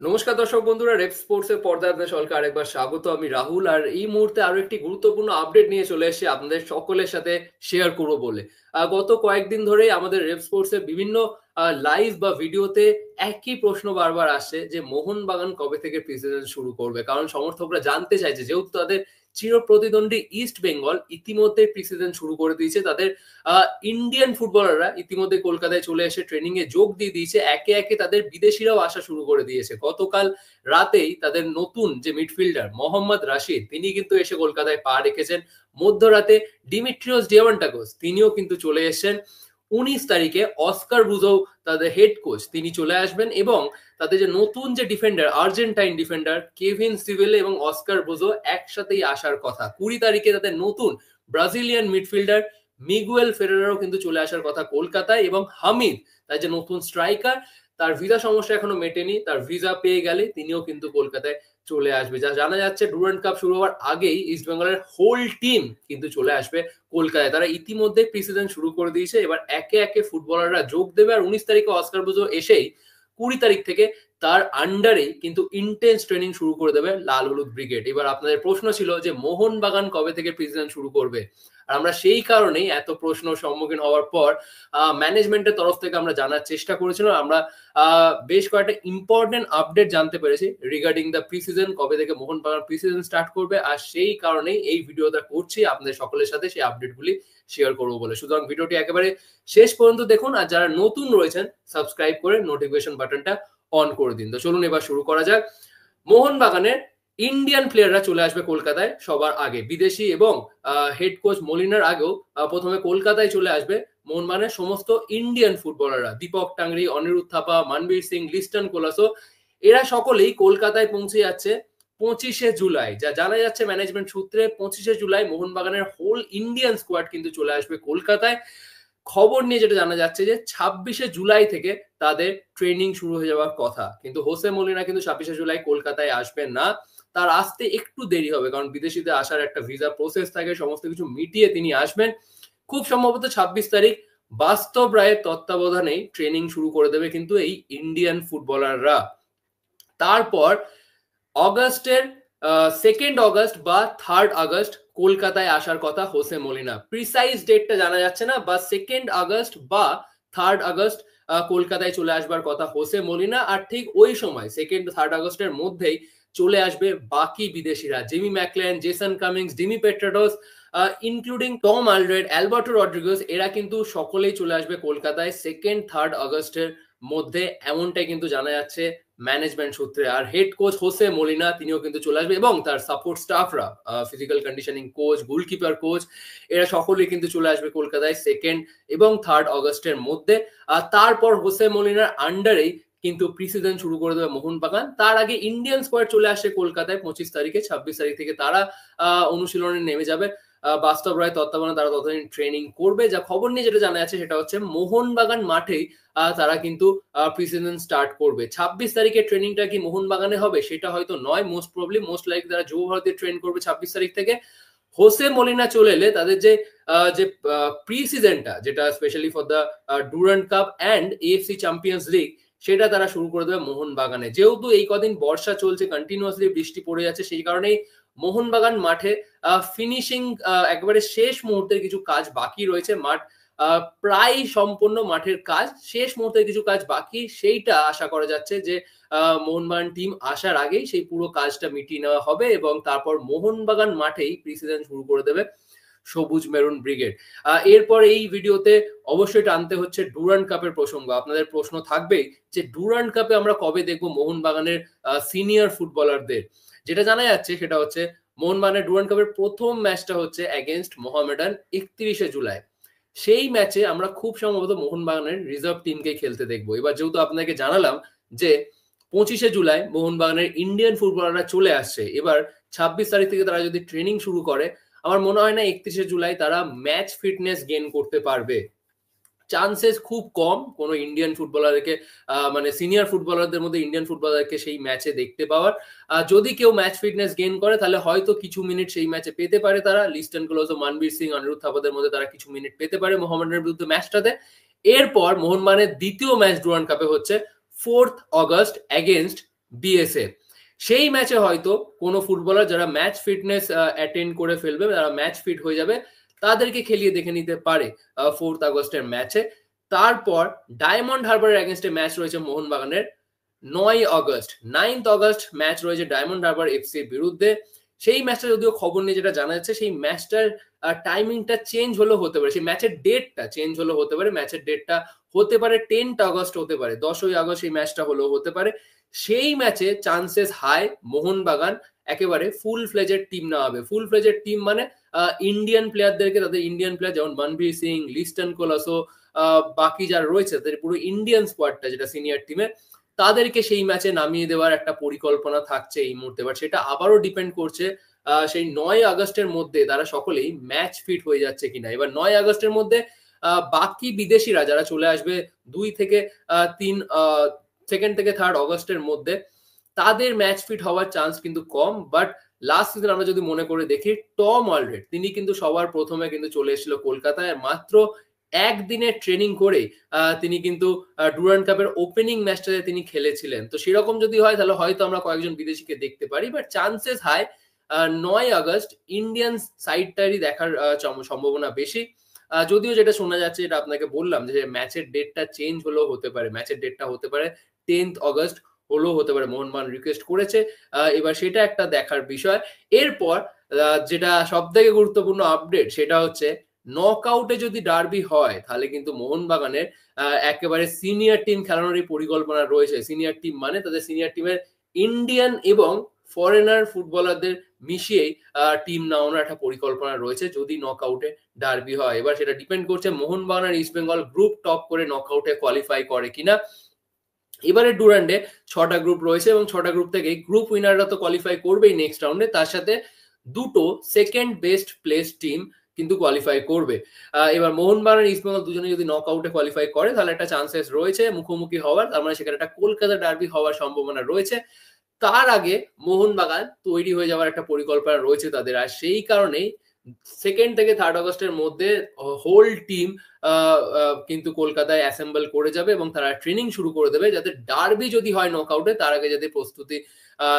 নমস্কার দর্শক বন্ধুরা, রেপ স্পোর্টস এর পর্দায় আপনাদের সকলকে আরেকবার স্বাগত। আমি রাহুল, আর এই মুহূর্তে আরো একটি গুরুত্বপূর্ণ আপডেট নিয়ে চলে এসেছি আপনাদের সকলের সাথে শেয়ার করবো বলে। গত কয়েকদিন ধরেই আমাদের রেপ স্পোর্টস এর বিভিন্ন লাইভ বা ভিডিওতে একই প্রশ্ন বারবার আসছে যে মোহনবাগান কবে থেকে প্রিসিজন শুরু করবে, কারণ সমর্থকরা জানতে চাইছে, যেহেতু তাদের চির প্রতিদ্বন্দ্বী ইস্ট বেঙ্গল ইতিমধ্যে প্রিসিজন শুরু করে দিয়েছে। তাদের ইন্ডিয়ান ফুটবলাররা ইতিমধ্যে কলকাতায় চলে এসে ট্রেনিং এ যোগ দিয়ে দিয়েছে। একে একে তাদের বিদেশিরাও আসা শুরু করে দিয়েছে। গতকাল রাতেই তাদের নতুন যে মিডফিল্ডার মোহাম্মদ রাশিদ, তিনি কিন্তু এসে কলকাতায় পা রেখেছেন। মধ্যরাতে ডিমিট্রিওস ডিয়ামান্টাকোস তিনিও কিন্তু চলে এসেছেন। 19 তারিখে অস্কার বুজো, তাদের হেড কোচ, তিনি চলে আসবেন, এবং তাদের যে নতুন যে ডিফেন্ডার, আর্জেন্টাইন ডিফেন্ডার কেভিন সিভেলে এবং অস্কার বুজো একসাথেই আসার কথা। 20 তারিখে তাদের নতুন ব্রাজিলিয়ান মিডফিল্ডার মিগুয়েল ফেরেরাও কিন্তু চলে আসার কথা কলকাতায়, এবং হামিদ, তার যে নতুন স্ট্রাইকার, তার ভিসা সমস্যা এখনো মেটেনি, তার ভিসা পেয়ে গেলে তিনিও কিন্তু কলকাতায় চলে আসবে। যা জানা যাচ্ছে, ডুরান্ড কাপ শুরু হওয়ার আগেই ইস্ট বেঙ্গলের হোল টিম কিন্তু চলে আসবে কলকাতায়। তারা ইতিমধ্যে প্রিসিজন শুরু করে দিয়েছে, এবার একে একে ফুটবলাররা যোগ দেবে। আর 19 তারিখে অস্কার বুজো এসেই 20 তারিখ থেকে তার আন্ডারেই কিন্তু ইন্টেন্স ট্রেনিং শুরু করে দেবে লাল হলুদ ব্রিগেড। এবার আপনাদের প্রশ্ন ছিল যে মোহনবাগান কবে থেকে প্রিসিজন শুরু করবে, আর আমরা সেই কারণেই এত প্রশ্ন সম্মুখীন হওয়ার পর ম্যানেজমেন্টের তরফ থেকে আমরা জানার চেষ্টা করেছিলাম। আমরা বেশ কয়েকটা ইম্পর্টেন্ট আপডেট জানতে পেরেছি রিগার্ডিং দ্য প্রিসিজন, কবে থেকে মোহনবাগান প্রিসিজন স্টার্ট করবে, আর সেই কারণেই এই ভিডিওটা করছি আপনাদের সকলের সাথে সেই আপডেটগুলি শেয়ার করবো বলে। সুতরাং ভিডিওটি একেবারে শেষ পর্যন্ত দেখুন, আর যারা নতুন রয়েছেন সাবস্ক্রাইব করে নোটিফিকেশন বাটনটা অন করে দিন। তো চলুন এবার শুরু করা যাক। মোহনবাগানের ইন্ডিয়ান প্লেয়াররা চলে আসবে কলকাতায় সবার আগে, বিদেশি এবং হেড কোচ মলিনার আগেও প্রথমে কলকাতায় চলে আসবে মোহনবাগানের সমস্ত ইন্ডিয়ান ফুটবলাররা। দীপক টাংরি, অনিরুদ্ধ থাপা, মানবীর সিং, লিস্টন কোলাসো, এরা সকলেই কলকাতায় পৌঁছে যাচ্ছে 25শে জুলাই। যা জানা যাচ্ছে ম্যানেজমেন্ট সূত্রে, 25শে জুলাই মোহনবাগানের হোল ইন্ডিয়ান স্কোয়াড কিন্তু চলে আসবে কলকাতায়। খবর নিয়ে যেটা জানা যাচ্ছে যে 26শে জুলাই থেকে তাদের ট্রেনিং শুরু হয়ে যাওয়ার কথা, কিন্তু হোসে মলিনা কিন্তু 26শে জুলাই কলকাতায় আসবেন না। তার আসতে একটু দেরি হবে, কারণ বিদেশিদের আসার একটা ভিসা প্রসেস থাকে, সমস্ত কিছু মিটিয়ে তিনি আসবেন। খুব সম্ভবত 26 তারিখ বাস্তব রায়ের তত্ত্বাবধানেই ট্রেনিং শুরু করে দেবে কিন্তু এই ইন্ডিয়ান ফুটবলাররা। তারপর অগাস্টের 2nd অগাস্ট বা 3rd আগস্ট কলকাতায় আসার কথা হোসে মলিনা। প্রিসাইজ ডেটটা জানা যাচ্ছে না, বা 2nd আগস্ট বা 3rd আগস্ট কলকাতায় চলে আসবার কথা হোসে মলিনা। আর ঠিক ওই সময় 2nd-3rd আগস্টের মধ্যেই চলে আসবে বাকি বিদেশিরা, Jamie Maclaren, Jason Cummings, Dimi Petratos, including Tom Aldred, Alberto Rodriguez, এরা কিন্তু সকলেই চলে আসবে কলকাতায় 2nd-3rd আগস্টের মধ্যে, এমনটাই কিন্তু জানা যাচ্ছে ম্যানেজমেন্ট সূত্রে। আর হেড কোচ হোসে মলিনা তিনিও কিন্তু চলে আসবে, এবং তার সাপোর্ট স্টাফরা, physical conditioning coach, goalkeeper coach, এরা সকলেই কিন্তু চলে আসবে কলকাতায় 2nd এবং 3rd আগস্টের মধ্যে। আর তারপর হোসে মলিনার আন্ডারেই কিন্তু প্রিসিজন শুরু করে দেবে মোহনবাগান। তার আগে ইন্ডিয়ান স্কোয়াড চলে আসে কলকাতায় 25 তারিখে। 26 তারিখ থেকে তারা অনুশীলনে নেমে যাবে। বাস্তব রায় তত্ত্বাবধানে তারা ততদিন ট্রেনিং করবে। যা খবর নিয়ে যেটা জানা যাচ্ছে সেটা হচ্ছে মোহনবাগান মাঠেই তারা কিন্তু প্রিসিজন স্টার্ট করবে। 26 তারিখে ট্রেনিংটা কি মোহনবাগানে হবে সেটা হয়তো নয়, মোস্ট লাইক তারা যুব ভারতে ট্রেন করবে 26 তারিখ থেকে। হোসে মলিনা চলে এলে তাদের যে প্রি সিজনটা, যেটা specially for the Durand cup and AFC champions league, সেটা তারা শুরু করে দেবে মোহনবাগানে। যেহেতু এই কদিন বর্ষা চলছে, কন্টিনিউয়াসলি বৃষ্টি পড়ে যাচ্ছে, সেই কারণেই মোহনবাগান মাঠে ফিনিশিং একেবারে শেষ মুহূর্তের কিছু কাজ বাকি রয়েছে। মাঠ প্রায় সম্পূর্ণ, মাঠের কাজ শেষ মুহূর্তের কিছু কাজ বাকি, সেইটা আশা করা যাচ্ছে যে মোহনবাগান টিম আসার আগেই সেই পুরো কাজটা মিটিয়ে নেওয়া হবে, এবং তারপর মোহনবাগান মাঠেই প্রিসিজন শুরু করে দেবে সবুজ মেরুন ব্রিগেড। এরপর এই ভিডিওতে অবশ্যই টানতে হচ্ছে ডুরান্ড কাপের প্রসঙ্গ। আপনাদের প্রশ্ন থাকবেই যে ডুরান্ড কাপে আমরা কবে দেখবো মোহনবাগানের সিনিয়র ফুটবলারদের। যেটা জানা যাচ্ছে সেটা হচ্ছে মোহনবাগানের ডুরান্ড কাপের প্রথম ম্যাচটা হচ্ছে এগেনস্ট মোহামেডান 31শে জুলাই। সেই ম্যাচে আমরা খুব সম্ভবত মোহনবাগানের রিজার্ভ টিমকে খেলতে দেখবো। এবার যেহেতু আপনাকে জানালাম যে 25শে জুলাই মোহনবাগানের ইন্ডিয়ান ফুটবলাররা চলে আসছে, এবার 26 তারিখ থেকে তারা যদি ট্রেনিং শুরু করে, আমার মনে হয় না 31শে জুলাই তারা ম্যাচ ফিটনেস গেইন করতে পারবে। চান্সেস খুব কম কোনো ইন্ডিয়ান ফুটবলারকে, মানে সিনিয়র ফুটবলারদের মধ্যে ইন্ডিয়ান ফুটবলারকে সেই ম্যাচে দেখতে পাওয়ার। যদি কেউ ম্যাচ ফিটনেস গেইন করে তাহলে হয়তো কিছু মিনিট সেই ম্যাচে পেতে পারে তারা। লিস্টন কোলাসো, মানবীর সিং, অনিরুদ্ধ থাপাদের মধ্যে তারা কিছু মিনিট পেতে পারে মোহামেডানের বিরুদ্ধে ম্যাচটাতে। এরপর মোহনবাগানের দ্বিতীয় ম্যাচ ডুরান্ড কাপে হচ্ছে 4th অগস্ট এগেনস্ট বিএসএ। সেই ম্যাচে হয়তো কোনো ফুটবলার যারা ম্যাচ ফিটনেস অ্যাটেন্ড করে ফেলবে, যারা ম্যাচ ফিট হয়ে যাবে, তাদেরকে খেলিয়ে দেখে নিতে পারে 4th আগস্টের ম্যাচে। তারপর ডায়মন্ড হারবারের এগেনস্টে ম্যাচ রয়েছে মোহনবাগানের 9 আগস্ট। 9th আগস্ট ম্যাচ রয়েছে ডায়মন্ড হারবার এফসির বিরুদ্ধে। সেই ম্যাচটা যদিও খবর নিয়ে যেটা জানা যাচ্ছে, সেই ম্যাচটার টাইমিংটা চেঞ্জ হলেও হতে পারে, সেই ম্যাচের ডেটটা চেঞ্জ হলেও হতে পারে। ম্যাচের ডেটটা হতে পারে 10th আগস্ট হতে পারে, 10ই আগস্ট সেই ম্যাচটা হলেও হতে পারে। সেই ম্যাচে চান্সেস হাই মোহনবাগান একেবারে ফুল ফ্লেজের টিম না হবে। ফুল ফ্লেজের টিম মানে ইন্ডিয়ান প্লেয়ারদেরকে, তাদের ইন্ডিয়ান প্লেয়ার যেমন মনবীর সিং, লিস্টন কোলাসো, বাকি যারা রয়েছে তাদের পুরো ইন্ডিয়ান স্কোয়াডটা যেটা সিনিয়র টিমে, তাদেরকে সেই ম্যাচে নামিয়ে দেওয়ার একটা পরিকল্পনা থাকছে এই মুহূর্তে। বাট সেটা আবারও ডিপেন্ড করছে সেই 9 আগস্টের মধ্যে তারা সকলেই ম্যাচ ফিট হয়ে যাচ্ছে কিনা। এবার 9 আগস্টের মধ্যে বাকি বিদেশিরা যারা চলে আসবে 2 থেকে 3 2nd থেকে 3rd আগস্টের মধ্যে, তাদের ম্যাচ ফিট হওয়ার চান্স কিন্তু কম। বাট লাস্ট সিজন আমরা যদি মনে করে দেখি, টম অলরেড তিনি কিন্তু সবার প্রথমে কিন্তু চলে এসেছিল কলকাতায়, মাত্র একদিনের ট্রেনিং করে তিনি কিন্তু ডুরান্ড কাপের ওপেনিং ম্যাচটাতে তিনি খেলেছিলেন। তো সেরকম যদি হয় তাহলে হয়তো আমরা কয়েকজন বিদেশিকে দেখতে পারি। But chances high 9 August Indian সাইডটারই দেখার সম্ভাবনা বেশি। যদিও যেটা শোনা যাচ্ছে, যেটা আপনাকে বললাম, যে ম্যাচের ডেটটা চেঞ্জ হলেও হতে পারে, ম্যাচের ডেটটা হতে পারে 10th আগস্ট হলেও হতে পারে, মোহনবাগান রিকোয়েস্ট করেছে। এবার সেটা একটা দেখার বিষয়। এরপর যেটা সব থেকে গুরুত্বপূর্ণ আপডেট, সেটা হচ্ছে নকআউটে যদি ডার্বি হয় তাহলে কিন্তু মোহনবাগানের একেবারে সিনিয়র টিম খেলানোরই পরিকল্পনা রয়েছে। সিনিয়র টিম মানে তাদের সিনিয়র টিমের ইন্ডিয়ান এবং ফরেনার ফুটবলারদের মিশিয়েই টিম নেওয়ানোর একটা পরিকল্পনা রয়েছে যদি নকআউটে ডার্বি হয়। এবার সেটা ডিপেন্ড করছে মোহনবাগান আর ইস্ট বেঙ্গল গ্রুপ টপ করে নকআউটে কোয়ালিফাই করে কিনা। এবারে ডুরান্ডে 6টা গ্রুপ রয়েছে এবং 6টা গ্রুপ থেকে গ্রুপ উইনাররা তো কোয়ালিফাই করবেই নেক্সট রাউন্ডে, তার সাথে দুটো সেকেন্ড বেস্ট প্লেস টিম কিন্তু কোয়ালিফাই করবে। এবার মোহনবাগান আর ইস্ট বেঙ্গল দুজনে যদি নকআউটে কোয়ালিফাই করে তাহলে একটা চান্সেস রয়েছে মুখোমুখি হওয়ার, তার মানে সেখানে একটা কলকাতা ডার্বি হওয়ার সম্ভাবনা রয়েছে। তার আগে মোহনবাগান তৈরি হয়ে যাওয়ার একটা পরিকল্পনা রয়েছে তাদের, আর সেই কারণেই 2nd থেকে 3rd আগস্টের মধ্যে হোল টিম কিন্তু কলকাতায় অ্যাসেম্বল করে যাবে এবং তারা ট্রেনিং শুরু করে দেবে, যাতে ডার্বি যদি হয় নকআউটে তার আগে যাতে প্রস্তুতি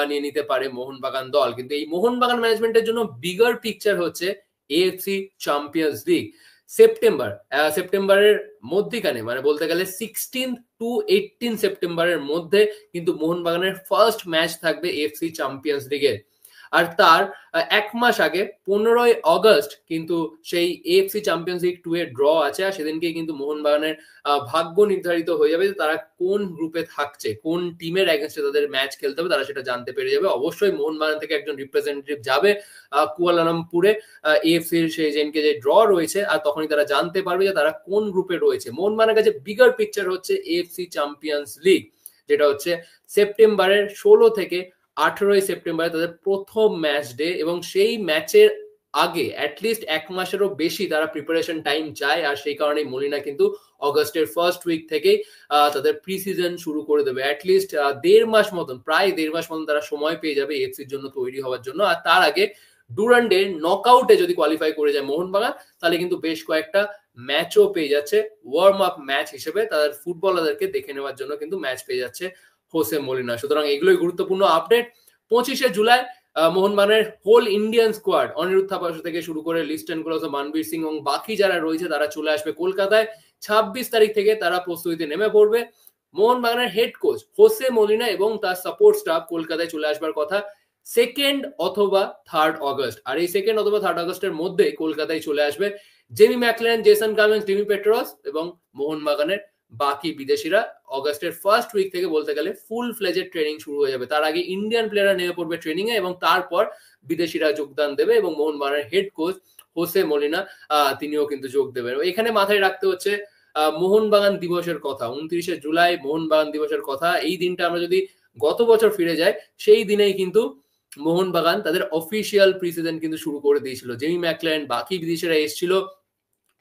নিয়ে নিতে পারে মোহনবাগান দল। কিন্তু এই মোহনবাগান ম্যানেজমেন্টের জন্য বিগার পিকচার হচ্ছে এএফসি চ্যাম্পিয়ন্স লিগ। সেপ্টেম্বরের মধ্যিখানে, মানে বলতে গেলে 16th to 18 সেপ্টেম্বরের মধ্যে কিন্তু মোহনবাগানের ফার্স্ট ম্যাচ থাকবে এএফসি চ্যাম্পিয়ন্স লিগে। আর তার এক মাস আগে 15ই আগস্ট কিন্তু সেই এএফসি চ্যাম্পিয়ন্স লিগ 2 এর ড্র আছে, আর সেদিনকে কিন্তু মোহনবাগানের ভাগ্য নির্ধারিত হয়ে যাবে যে তারা কোন গ্রুপে থাকছে, কোন টিমের এগেনস্টে তাদের ম্যাচ খেলতে হবে, তারা সেটা জানতে পেরে যাবে। অবশ্যই মোহনবাগান থেকে একজন রিপ্রেজেন্টেটিভ যাবে কুয়ালালামপুরে এএফসির সেই যেদিনকে যে ড্র রয়েছে, আর তখনই তারা জানতে পারবে যে তারা কোন গ্রুপে রয়েছে। মোহনবাগানের কাছে বিগার পিকচার হচ্ছে এএফসি চ্যাম্পিয়ন্স লিগ, যেটা হচ্ছে সেপ্টেম্বরের 16 থেকে 18ই সেপ্টেম্বরে তাদের প্রথম ম্যাচ ডে, এবং সেই ম্যাচের আগে অ্যাটলিস্ট এক মাসেরও বেশি তারা প্রিপারেশন টাইম চায়। আর সেই কারণে মলিনা কিন্তু অগস্টের ফার্স্ট উইক থেকেই তাদের প্রি সিজন শুরু করে দেবে। অ্যাটলিস্ট 1.5 মাস মতন, প্রায় 1.5 মাস মতন তারা সময় পেয়ে যাবে এএফসির জন্য তৈরি হওয়ার জন্য। আর তার আগে ডুরান্ডে নকআউটে যদি কোয়ালিফাই করে যায় মোহনবাগান, তাহলে কিন্তু বেশ কয়েকটা ম্যাচও পেয়ে যাচ্ছে ওয়ার্ম আপ ম্যাচ হিসেবে, তাদের ফুটবলারদেরকে দেখে নেওয়ার জন্য কিন্তু ম্যাচ পেয়ে যাচ্ছে হোসে মলিনা। সুতরাং এগুলোই গুরুত্বপূর্ণ আপডেট। 25শে জুলাই মোহনবাগানের whole Indian squad Anirudh Thapa থেকে শুরু করে লিস্টন কোলাসো, মনবীর সিং এবং বাকি যারা রয়েছে তারা চলে আসবে কলকাতায়। 26 তারিখ থেকে তারা প্রস্তুতিতে নেমে পড়বে। মোহনবাগানের হেড কোচ হোসে মলিনা এবং তার সাপোর্ট স্টাফ কলকাতায় চলে আসবার কথা 2nd অথবা 3rd আগস্ট। আর এই 2nd অথবা 3rd আগস্টের মধ্যে কলকাতায় চলে আসবে Jamie Maclaren, Jason Cummings, Dimi Petratos এবং মোহনবাগানের বাকি বিদেশিরা। অগস্টের ফার্স্ট উইক থেকে বলতে গেলে ফুল ফ্লেজের ট্রেনিং শুরু হয়ে যাবে। তার আগে ইন্ডিয়ান প্লেয়াররা নেমে পড়বে ট্রেনিং এ এবং তারপর বিদেশিরা যোগদান দেবে এবং মোহনবাগানের হেড কোচ হোসে মলিনা তিনিও কিন্তু যোগ দেবেন। এখানে মাথায় রাখতে হচ্ছে মোহনবাগান দিবসের কথা, 29শে জুলাই মোহনবাগান দিবসের কথা। এই দিনটা আমরা যদি গত বছর ফিরে যাই, সেই দিনেই কিন্তু মোহনবাগান তাদের অফিসিয়াল প্রি সিজন কিন্তু শুরু করে দিয়েছিল। জেমি ম্যাকলেন, বাকি বিদেশিরা এসেছিল,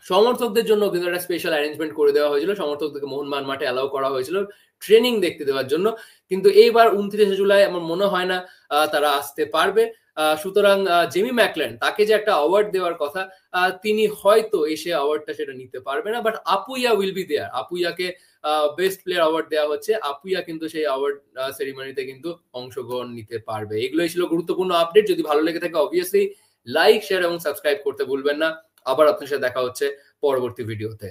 সমর্থকদের জন্য কিন্তু একটা স্পেশাল অ্যারেঞ্জমেন্ট করে দেওয়া হয়েছিল, সমর্থকদেরকে মোহনবাগান মাঠে অ্যালাউ করা হয়েছিল ট্রেনিং দেখতে দেওয়ার জন্য। কিন্তু এইবার 29শে জুলাই আমার মনে হয় না তারা আসতে পারবে। সুতরাং জেমি ম্যাকলেন তাকে যে একটা অ্যাওয়ার্ড দেওয়ার কথা, তিনি হয়তো এসে অ্যাওয়ার্ডটা সেটা নিতে পারবে না, but Apuia will be there. আপুইয়াকে বেস্ট প্লেয়ার অ্যাওয়ার্ড দেওয়া হচ্ছে, আপুইয়া কিন্তু সেই অ্যাওয়ার্ড সেরিমনিতে কিন্তু অংশগ্রহণ নিতে পারবে। এগুলোই ছিল গুরুত্বপূর্ণ আপডেট। যদি ভালো লেগে থাকে অবভিয়াসলি লাইক, শেয়ার এবং সাবস্ক্রাইব করতে ভুলবেন না। আবার আপনার সাথে দেখা হচ্ছে পরবর্তী ভিডিওতে।